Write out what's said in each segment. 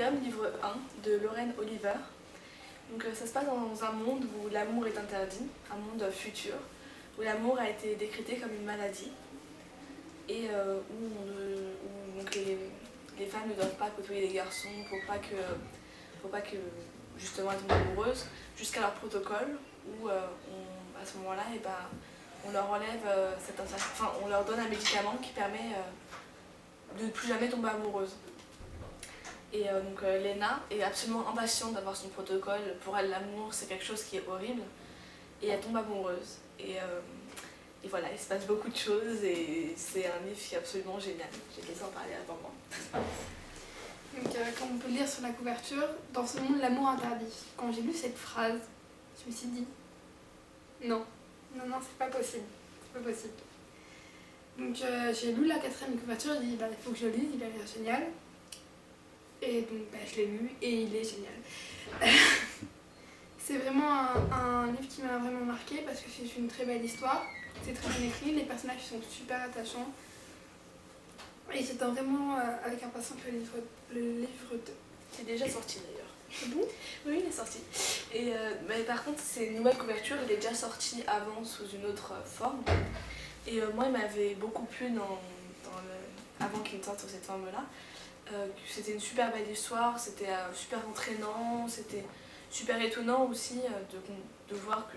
Imperium, livre 1 de Lorraine Oliver. Donc ça se passe dans un monde où l'amour est interdit, un monde futur, où l'amour a été décrété comme une maladie et où donc les femmes ne doivent pas côtoyer les garçons pour pas que justement elles tombent amoureuses, jusqu'à leur protocole où à ce moment-là on leur enlève on leur donne un médicament qui permet de ne plus jamais tomber amoureuse. Et donc Lena est absolument impatiente d'avoir son protocole. Pour elle, l'amour, c'est quelque chose qui est horrible. Et elle tombe amoureuse. Et voilà, il se passe beaucoup de choses et c'est un livre qui est absolument génial. J'ai laissé en parler avant moi. Donc, comme on peut lire sur la couverture, dans ce monde, l'amour interdit. Quand j'ai lu cette phrase, je me suis dit non, c'est pas possible. C'est pas possible. Donc j'ai lu la 4e couverture, j'ai dit il faut que je lise, il a l'air génial. Et donc je l'ai lu et il est génial. C'est vraiment un livre qui m'a vraiment marqué parce que c'est une très belle histoire, c'est très bien écrit, les personnages sont super attachants. Et j'attends vraiment avec impatience le livre 2. C'est déjà sorti d'ailleurs. C'est bon? Oui, il est sorti. Et mais par contre, c'est une nouvelle couverture, il est déjà sorti avant sous une autre forme. Et moi, il m'avait beaucoup plu avant qu'il ne sorte sous cette forme-là. C'était une super belle histoire, c'était super entraînant, c'était super étonnant aussi de voir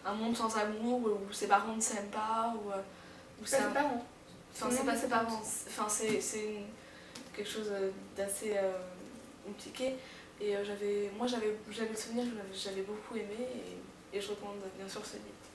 un monde sans amour où ses parents ne s'aiment pas, où c'est ses parents. Enfin, c'est pas ses parents, enfin, c'est quelque chose d'assez compliqué. Et moi j'avais le souvenir que j'avais beaucoup aimé et je recommande bien sûr ce livre.